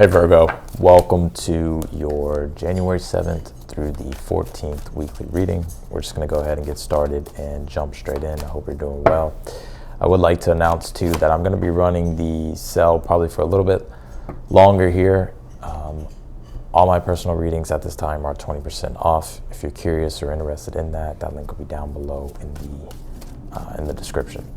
Hey Virgo, welcome to your January 7th through the 14th weekly reading. We're just going to go ahead and get started and jump straight in. I hope you're doing well. I would like to announce too that I'm going to be running the sale probably for a little bit longer here. All my personal readings at this time are 20% off. If you're curious or interested in that link will be down below in the description.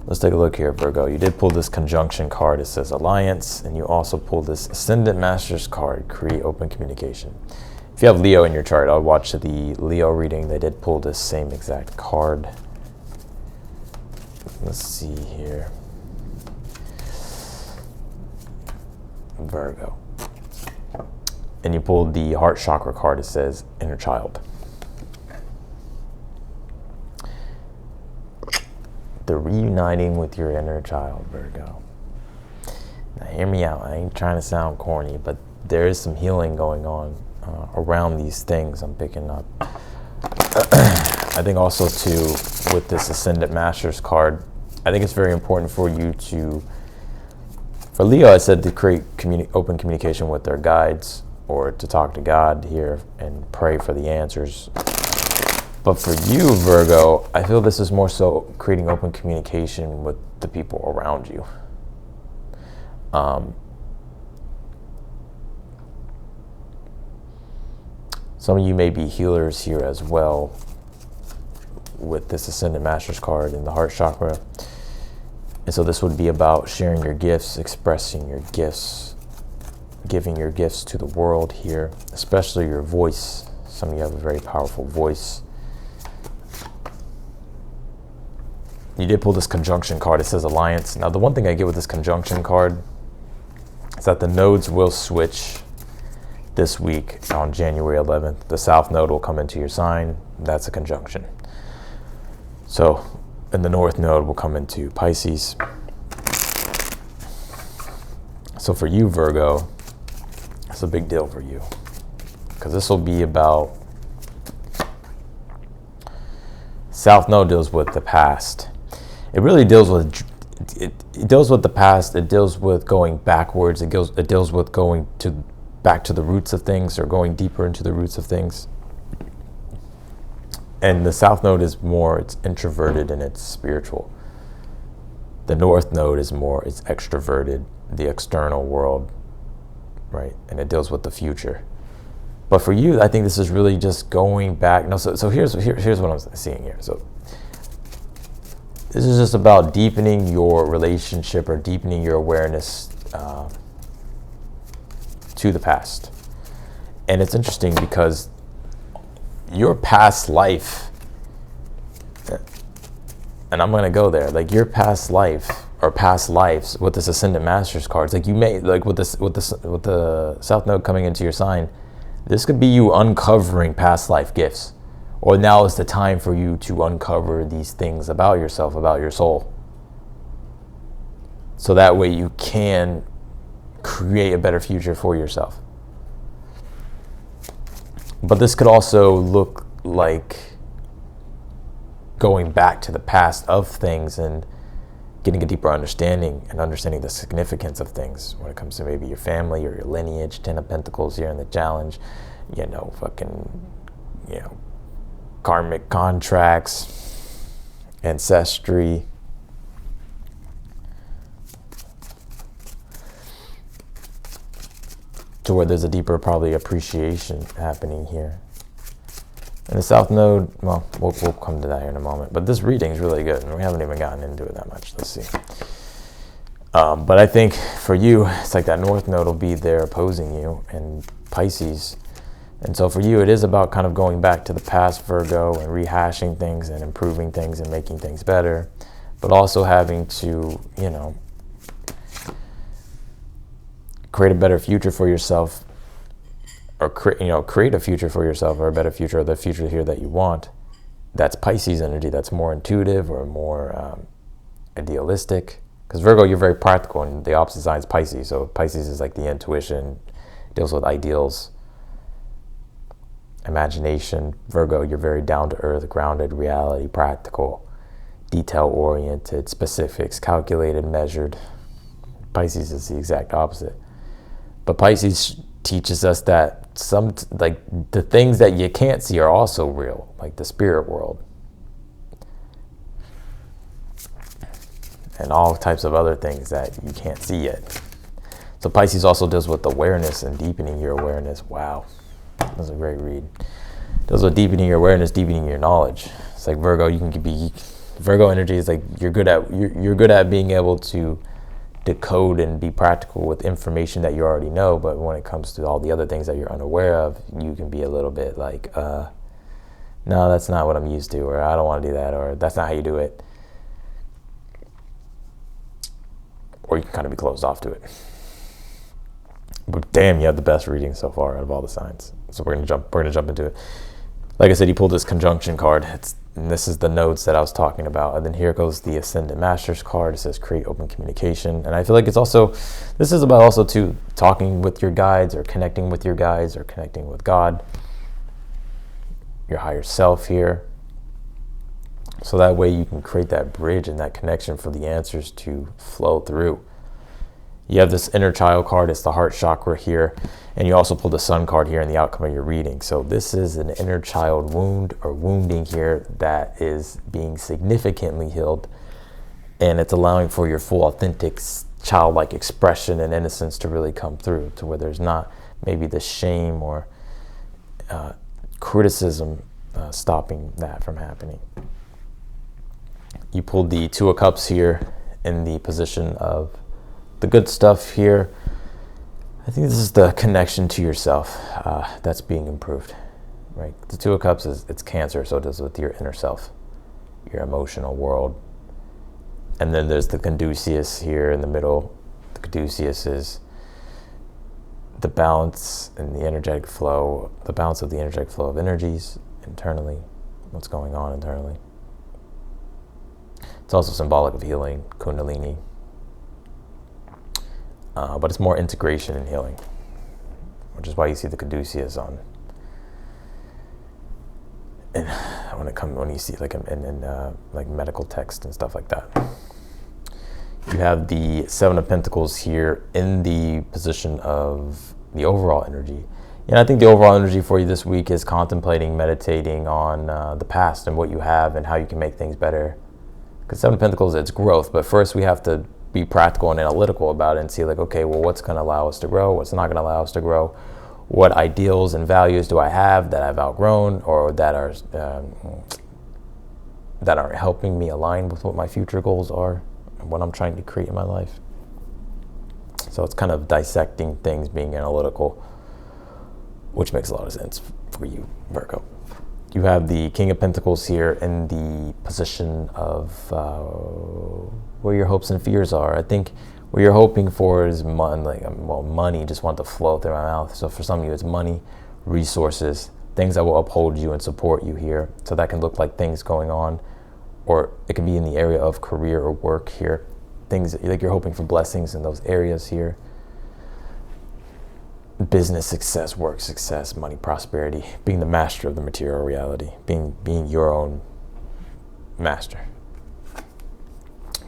Let's take a look here, Virgo. You did pull this conjunction card. It says Alliance, and you also pulled this Ascendant Masters card, Create Open Communication. If you have Leo in your chart, I'll watch the Leo reading. They did pull this same exact card. Let's see here. Virgo. And you pulled the Heart Chakra card. It says Inner Child. The reuniting with your inner child, Virgo. Now hear me out. I ain't trying to sound corny, but there is some healing going on around these things I'm picking up. I think also too, with this Ascendant Masters card, I think it's very important for you to, for Leo, I said to create open communication with their guides or to talk to God here and pray for the answers. But for you, Virgo, I feel this is more so creating open communication with the people around you. Some of you may be healers here as well with this Ascendant Masters card in the Heart Chakra. And so this would be about sharing your gifts, expressing your gifts, giving your gifts to the world here, especially your voice. Some of you have a very powerful voice. You did pull this conjunction card. It says Alliance. Now, the one thing I get with this conjunction card is that the nodes will switch this week on January 11th. The South node will come into your sign. That's a conjunction. So, and the North node will come into Pisces. So for you, Virgo, it's a big deal for you because this will be about, South node deals with the past. It really deals with it deals with the past. It deals with going backwards. It deals with going back to the roots of things or going deeper into the roots of things. And the South node is more, it's introverted and it's spiritual. The North node is more, it's extroverted, the external world, right? And it deals with the future. But for you, I think this is really just going back. No, so here's what I'm seeing here. So this is just about deepening your relationship or deepening your awareness to the past. And it's interesting because your past life, and I'm going to go there, like your past life or past lives with this Ascendant Masters cards, like you may, like with the South node coming into your sign, this could be you uncovering past life gifts. Or now is the time for you to uncover these things about yourself, about your soul. So that way you can create a better future for yourself. But this could also look like going back to the past of things and getting a deeper understanding and understanding the significance of things when it comes to maybe your family or your lineage. 10 of Pentacles here in the challenge, karmic contracts, ancestry. To where there's a deeper probably appreciation happening here. And the South node, well, we'll come to that here in a moment. But this reading is really good, and we haven't even gotten into it that much. Let's see. But I think for you, it's like that North node will be there opposing you in Pisces. And so for you, it is about kind of going back to the past, Virgo, and rehashing things and improving things and making things better. But also having to, create a better future for yourself, or create a future for yourself, or a better future, or the future here that you want. That's Pisces energy. That's more intuitive or more idealistic. Because Virgo, you're very practical, and the opposite side is Pisces. So Pisces is like the intuition, deals with ideals, imagination. Virgo, you're very down to earth, grounded, reality, practical, detail oriented, specifics, calculated, measured. Pisces is the exact opposite. But Pisces teaches us that the things that you can't see are also real, like the spirit world. And all types of other things that you can't see yet. So Pisces also deals with awareness and deepening your awareness. Wow, that's a great read. Deals with deepening your awareness, deepening your knowledge. It's like Virgo. Virgo energy is like you're good at being able to decode and be practical with information that you already know. But when it comes to all the other things that you're unaware of, you can be a little bit like, no, that's not what I'm used to, or I don't want to do that, or that's not how you do it. Or you can kind of be closed off to it. But damn, you have the best reading so far out of all the signs. So we're gonna jump into it. Like I said, you pulled this conjunction card. And this is the nodes that I was talking about. And then here goes the Ascendant Masters card. It says create open communication. And I feel like this is about also too talking with your guides, or connecting with your guides, or connecting with God, your higher self here. So that way you can create that bridge and that connection for the answers to flow through. You have this inner child card. It's the heart chakra here. And you also pull the sun card here in the outcome of your reading. So this is an inner child wound or wounding here that is being significantly healed. And it's allowing for your full, authentic, childlike expression and innocence to really come through, to where there's not maybe the shame or criticism stopping that from happening. You pulled the Two of Cups here in the position of the good stuff here. I think this is the connection to yourself that's being improved, right? The Two of Cups it's Cancer, so it deals with your inner self, your emotional world. And then there's the Caduceus here in the middle. The Caduceus is the balance and the energetic flow, the balance of the energetic flow of energies internally, what's going on internally. It's also symbolic of healing, Kundalini. But it's more integration and healing, which is why you see the Caduceus on. And when you see like in like medical text and stuff like that. You have the Seven of Pentacles here in the position of the overall energy. And I think the overall energy for you this week is contemplating, meditating on the past and what you have and how you can make things better. Because Seven of Pentacles, it's growth, but first we have to be practical and analytical about it and see like, okay, well, what's going to allow us to grow? What's not going to allow us to grow? What ideals and values do I have that I've outgrown, or that are helping me align with what my future goals are and what I'm trying to create in my life? So it's kind of dissecting things, being analytical, which makes a lot of sense for you, Virgo. You have the King of Pentacles here in the position of where your hopes and fears are. I think what you're hoping for is money, just want to flow through my mouth. So for some of you, it's money, resources, things that will uphold you and support you here. So that can look like things going on, or it can be in the area of career or work here. Things like you're hoping for blessings in those areas here. Business success, work success, money, prosperity, being the master of the material reality, being your own master.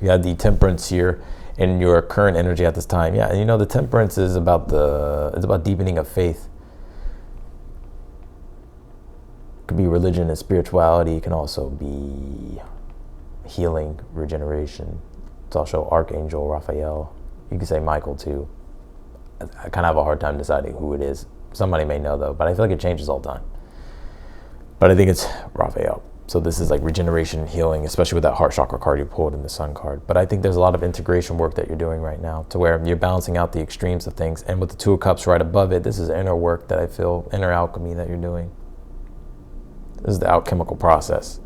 You have the Temperance here in your current energy at this time. Yeah, you know, the Temperance is about deepening of faith. It could be religion and spirituality. It can also be healing, regeneration. It's also Archangel Raphael. You can say Michael too. I kind of have a hard time deciding who it is. Somebody may know though, but I feel like it changes all the time. But I think it's Raphael. So this is like regeneration, healing, especially with that heart chakra card you pulled in the sun card. But I think there's a lot of integration work that you're doing right now, to where you're balancing out the extremes of things. And with the Two of Cups right above it, this is inner work that I feel, inner alchemy that you're doing. This is the alchemical process.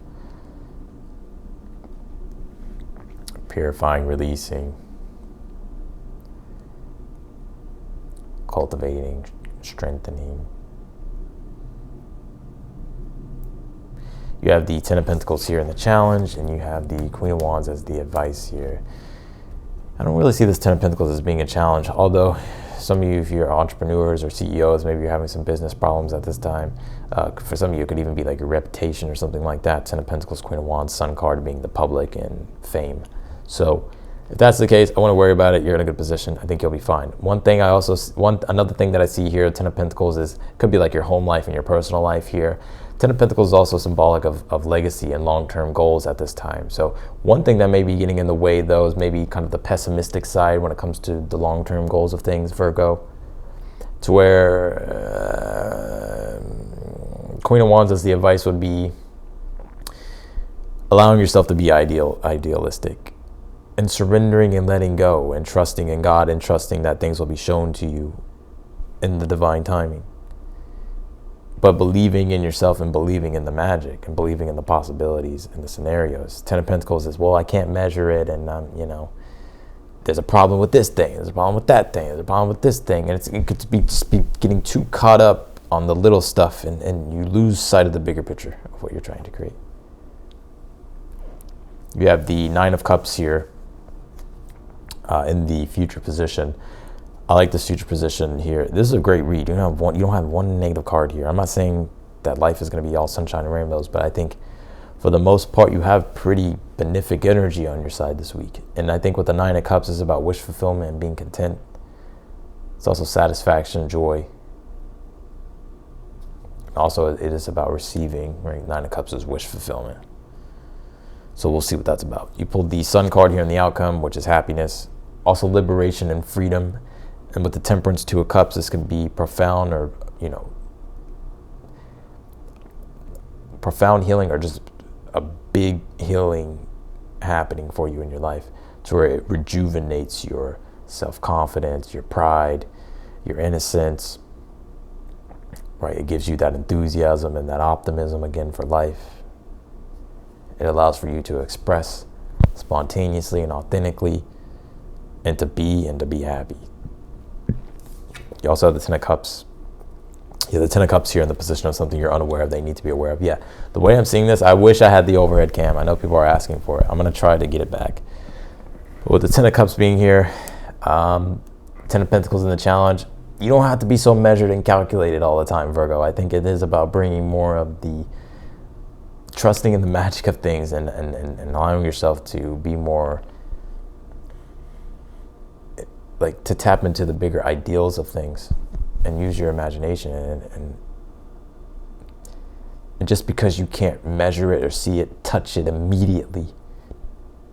Purifying, releasing, cultivating, strengthening. You have the Ten of Pentacles here in the challenge, and you have the Queen of Wands as the advice here. I don't really see this Ten of Pentacles as being a challenge, although some of you, if you're entrepreneurs or CEOs, maybe you're having some business problems at this time. For some of you, it could even be like your reputation or something like that. Ten of Pentacles, Queen of Wands, Sun card being the public and fame. So If that's the case, I wouldn't worry about it. You're in a good position. I think you'll be fine. Another thing that I see here, Ten of Pentacles, could be like your home life and your personal life here. Ten of Pentacles is also symbolic of legacy and long-term goals at this time. So one thing that may be getting in the way, though, is maybe kind of the pessimistic side when it comes to the long-term goals of things, Virgo, to where Queen of Wands, as the advice would be, allowing yourself to be idealistic, and surrendering and letting go, and trusting in God, and trusting that things will be shown to you in the divine timing. But believing in yourself and believing in the magic and believing in the possibilities and the scenarios. Ten of Pentacles is, well, I can't measure it, and there's a problem with this thing, there's a problem with that thing, there's a problem with this thing, and it could just be getting too caught up on the little stuff, and you lose sight of the bigger picture of what you're trying to create. You have the Nine of Cups here in the future position. I like this future position here. This is a great read. You don't have one negative card here. I'm not saying that life is going to be all sunshine and rainbows, but I think for the most part you have pretty benefic energy on your side this week. And I think with the Nine of Cups is about wish fulfillment and being content. It's also satisfaction, joy. Also, it is about receiving, right? Nine of Cups is wish fulfillment. So we'll see what that's about. You pulled the Sun card here in the outcome, which is happiness. Also liberation and freedom. And with the Temperance, Two of Cups, this can be profound, or, profound healing, or just a big healing happening for you in your life, to where it rejuvenates your self-confidence, your pride, your innocence, right? It gives you that enthusiasm and that optimism again for life. It allows for you to express spontaneously and authentically, and to be happy. You also have the Ten of Cups. Yeah, the Ten of Cups here in the position of something you're unaware of, they need to be aware of. Yeah, the way I'm seeing this, I wish I had the overhead cam. I know people are asking for it. I'm going to try to get it back. But with the Ten of Cups being here, Ten of Pentacles in the challenge, you don't have to be so measured and calculated all the time, Virgo. I think it is about bringing more of the trusting in the magic of things, and allowing yourself to be more, like, to tap into the bigger ideals of things and use your imagination. And just because you can't measure it or see it, touch it immediately,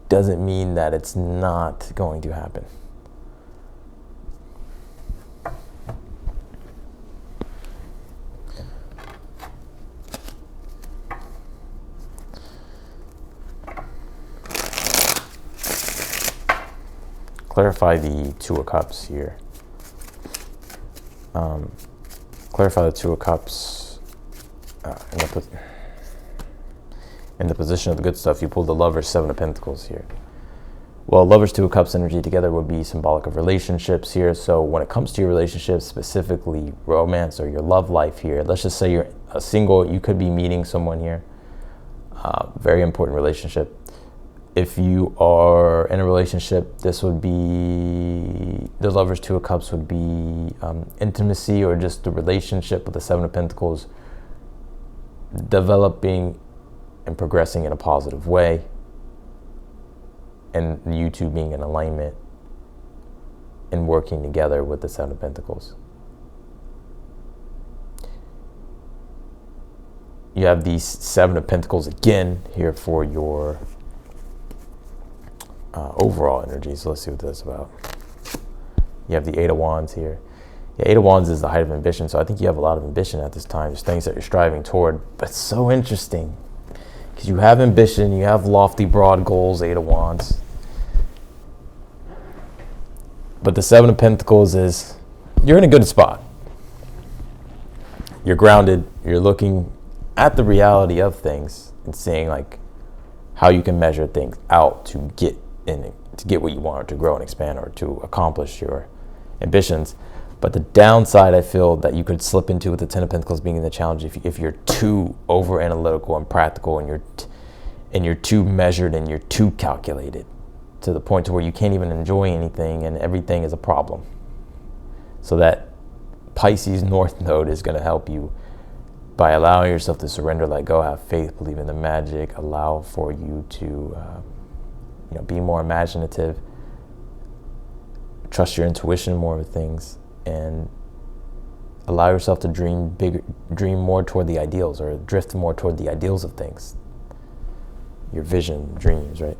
doesn't mean that it's not going to happen. Clarify the Two of Cups here. Clarify the Two of Cups in the position of the good stuff. You pulled the Lovers, Seven of Pentacles here. Well, Lovers, Two of Cups energy together would be symbolic of relationships here. So when it comes to your relationships, specifically romance or your love life here, let's just say you're a single, you could be meeting someone here. Very important relationship. If you are in a relationship, this would be, the Lovers, Two of Cups would be intimacy, or just the relationship with the Seven of Pentacles developing and progressing in a positive way, and you two being in alignment and working together with the Seven of Pentacles. You have these Seven of Pentacles again here for your overall energy. So let's see what that's about. You have the Eight of Wands here. Yeah, Eight of Wands is the height of ambition. So I think you have a lot of ambition at this time. There's things that you're striving toward. But it's so interesting because you have ambition, you have lofty, broad goals, Eight of Wands. But the Seven of Pentacles is, you're in a good spot. You're grounded. You're looking at the reality of things and seeing like how you can measure things out to get what you want, or to grow and expand, or to accomplish your ambitions. But the downside I feel that you could slip into with the Ten of Pentacles being in the challenge, if you're too over analytical and practical, and you're too measured and you're too calculated, to the point to where you can't even enjoy anything and everything is a problem. So that Pisces North Node is going to help you by allowing yourself to surrender, let go, have faith, believe in the magic, allow for you to be more imaginative, trust your intuition more with things, and allow yourself to dream bigger, dream more toward the ideals, or drift more toward the ideals of things. Your vision, dreams, right?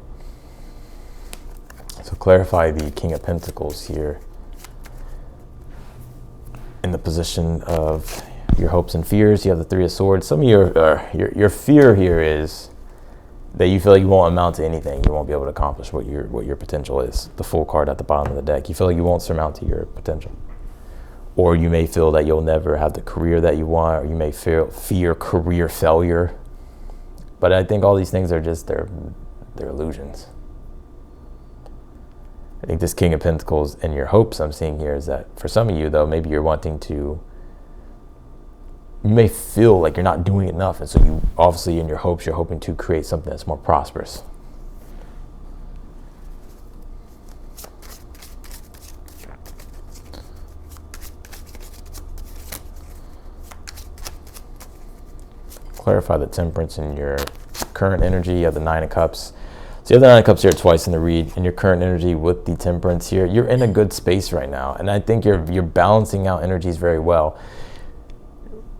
So clarify the King of Pentacles here in the position of your hopes and fears. You have the Three of Swords. Some of your fear here is that you feel like you won't amount to anything. You won't be able to accomplish what your potential is. The Fool card at the bottom of the deck. You feel like you won't surmount to your potential. Or you may feel that you'll never have the career that you want, or you may fear career failure. But I think all these things are just, they're illusions. I think this King of Pentacles and your hopes I'm seeing here is that for some of you, though, maybe you're wanting to, you may feel like you're not doing enough. And so you, obviously in your hopes, you're hoping to create something that's more prosperous. Clarify the Temperance in your current energy. You have the Nine of Cups. So you have the Nine of Cups here twice in the read. In your current energy with the Temperance here, you're in a good space right now. And I think you're balancing out energies very well.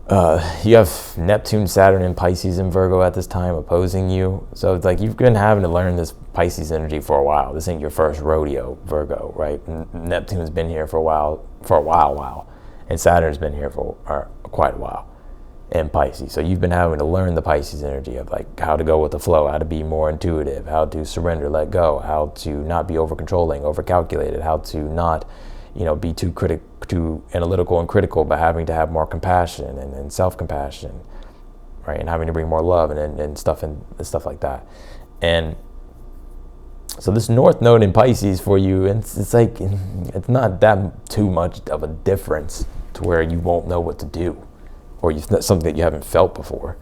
You have Neptune, Saturn, and Pisces and Virgo at this time opposing you. So it's like you've been having to learn this Pisces energy for a while. This ain't your first rodeo, Virgo, right? Neptune's been here for a while. And Saturn's been here for quite a while. And Pisces. So you've been having to learn the Pisces energy of like how to go with the flow, how to be more intuitive, how to surrender, let go, how to not be over controlling, over calculated, how to not, be too analytical and critical, but having to have more compassion and self-compassion, right? And having to bring more love and stuff like that. And so this North Node in Pisces for you, it's like, it's not that too much of a difference to where you won't know what to do, or something that you haven't felt before.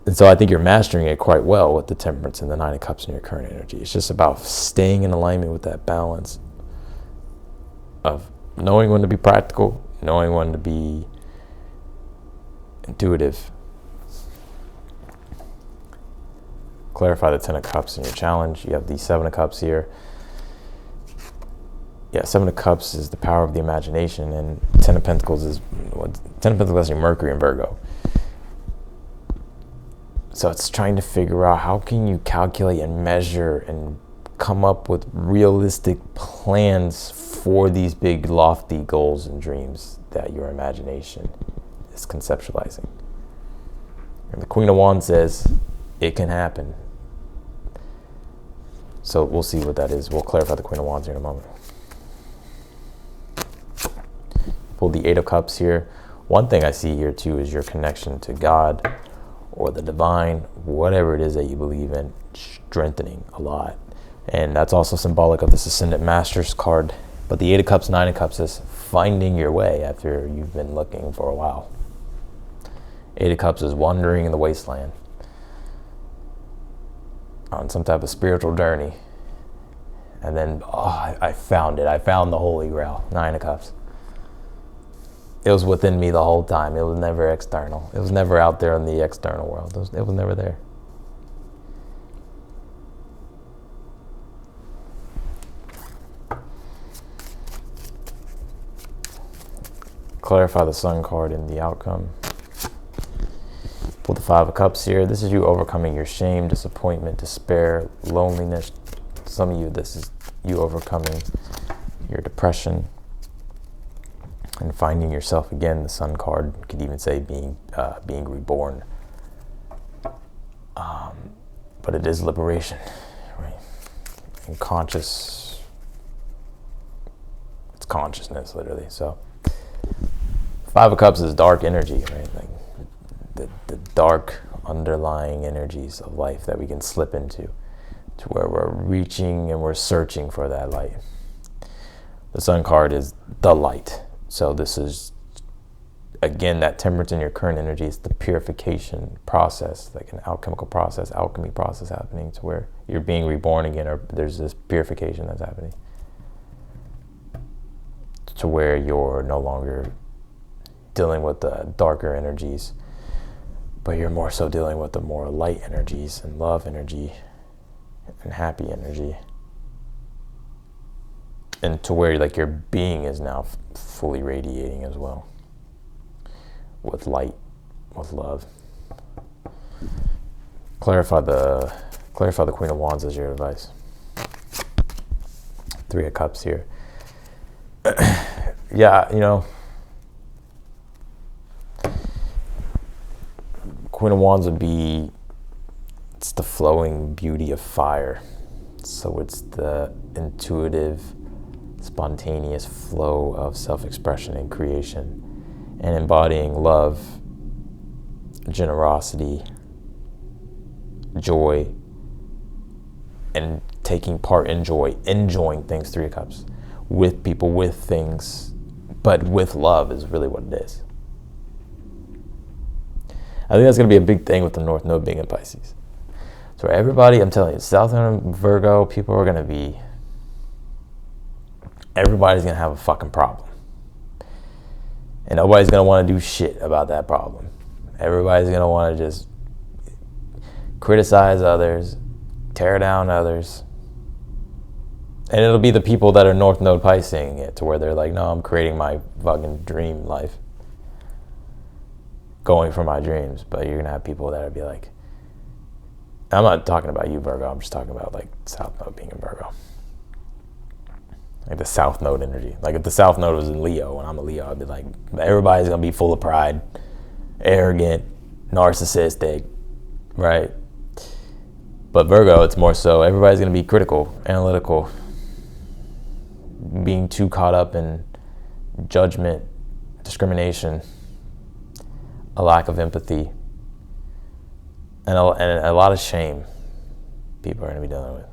And so I think you're mastering it quite well with the Temperance and the Nine of Cups in your current energy. It's just about staying in alignment with that balance of knowing when to be practical, knowing when to be intuitive. Clarify the Ten of Cups in your challenge. You have the Seven of Cups here. Yeah, Seven of Cups is the power of the imagination, and Ten of Pentacles is Mercury and Virgo. So it's trying to figure out how can you calculate and measure and come up with realistic plans for these big lofty goals and dreams that your imagination is conceptualizing. And the Queen of Wands says it can happen. So we'll see what that is. We'll clarify the Queen of Wands here in a moment. Pull the Eight of Cups here. One thing I see here too is your connection to God or the divine, whatever it is that you believe in, strengthening a lot. And that's also symbolic of this Ascendant Masters card. But the Eight of Cups, Nine of Cups is finding your way after you've been looking for a while. Eight of Cups is wandering in the wasteland on some type of spiritual journey. And then, I found it. I found the Holy Grail. Nine of Cups. It was within me the whole time. It was never external. It was never out there in the external world. It was never there. Clarify the Sun card in the outcome. Pull the Five of Cups here. This is you overcoming your shame, disappointment, despair, loneliness. Some of you, this is you overcoming your depression and finding yourself again. The Sun card could even say being reborn. But it is liberation, right? And it's consciousness, literally. So Five of Cups is dark energy, right? Like the dark underlying energies of life that we can slip into, to where we're reaching and we're searching for that light. The Sun card is the light. So this is, again, that Temperance in your current energy is the purification process, like an alchemy process happening, to where you're being reborn again, or there's this purification that's happening, to where you're no longer dealing with the darker energies, but you're more so dealing with the more light energies and love energy and happy energy. and to where like your being is now fully radiating as well with light, with love. Clarify the Queen of Wands as your advice. Three of Cups here. Yeah, you know, Queen of Wands would be, it's the flowing beauty of fire. So it's the intuitive, spontaneous flow of self-expression and creation, and embodying love, generosity, joy, and taking part in joy, enjoying things. Three of Cups, with people, with things, but with love is really what it is. I think that's going to be a big thing with the North Node being in Pisces. So everybody, I'm telling you, South Node Virgo, people are going to be, everybody's going to have a fucking problem. And nobody's going to want to do shit about that problem. Everybody's going to want to just criticize others, tear down others. And it'll be the people that are North Node Pisceing it, to where they're like, no, I'm creating my fucking dream life, going for my dreams. But you're going to have people that will be like, I'm not talking about you, Virgo. I'm just talking about like South Node being in Virgo. Like the South Node energy. Like if the South Node was in Leo and I'm a Leo, I'd be like, everybody's going to be full of pride, arrogant, narcissistic, right? But Virgo, it's more so everybody's going to be critical, analytical, being too caught up in judgment, discrimination, a lack of empathy, and a lot of shame people are going to be dealing with,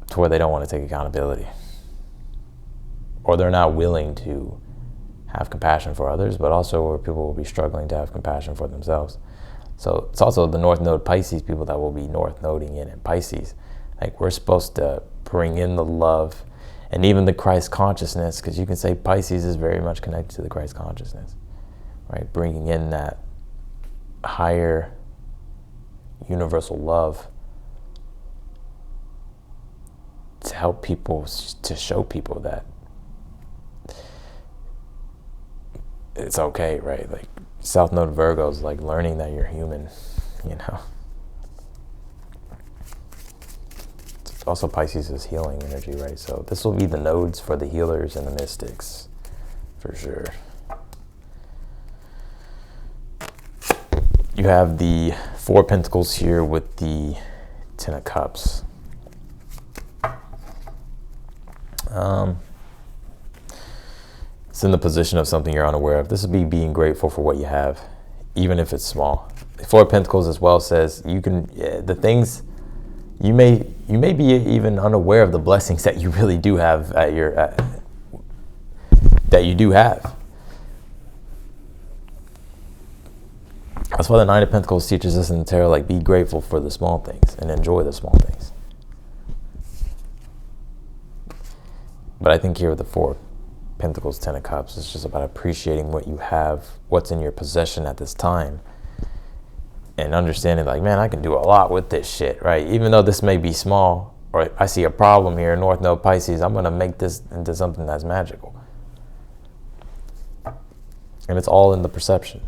to where they don't want to take accountability, or they're not willing to have compassion for others, but also where people will be struggling to have compassion for themselves. So it's also the North Node Pisces people that will be North Noding in Pisces. Like we're supposed to bring in the love and even the Christ consciousness, because you can say Pisces is very much connected to the Christ consciousness, right? Bringing in that higher universal love to help people, to show people that it's okay, right? Like South Node Virgos, like learning that you're human, you know. Also Pisces is healing energy, right? So this will be the nodes for the healers and the mystics, for sure. You have the Four of Pentacles here with the Ten of Cups. It's in the position of something you're unaware of. This would be being grateful for what you have, even if it's small. The Four of Pentacles as well says you can, the things, you may be even unaware of the blessings that you really do have at your, that you do have. That's why the Nine of Pentacles teaches us in the tarot, like, be grateful for the small things and enjoy the small things. But I think here with the Four of Pentacles, Ten of Cups, it's just about appreciating what you have, what's in your possession at this time, and understanding like, man, I can do a lot with this shit, right? Even though this may be small, or I see a problem here, North Node Pisces, I'm going to make this into something that's magical. And it's all in the perception.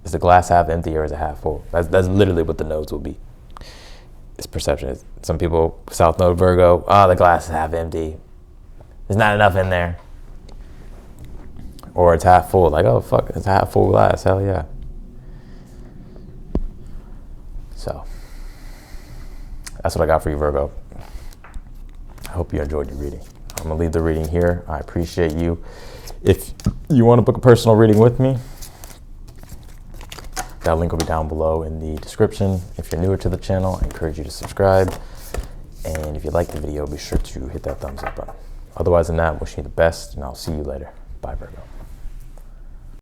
Is the glass half empty or is it half full? That's literally what the nodes will be. It's perception. Some people, South Node Virgo, the glass is half empty. There's not enough in there. Or it's half full. Like, oh, fuck, it's a half full glass. Hell yeah. So, that's what I got for you, Virgo. I hope you enjoyed your reading. I'm going to leave the reading here. I appreciate you. If you want to book a personal reading with me, that link will be down below in the description. If you're newer to the channel, I encourage you to subscribe. And if you like the video, be sure to hit that thumbs up button. Otherwise than that, wishing you the best, and I'll see you later. Bye, Virgo.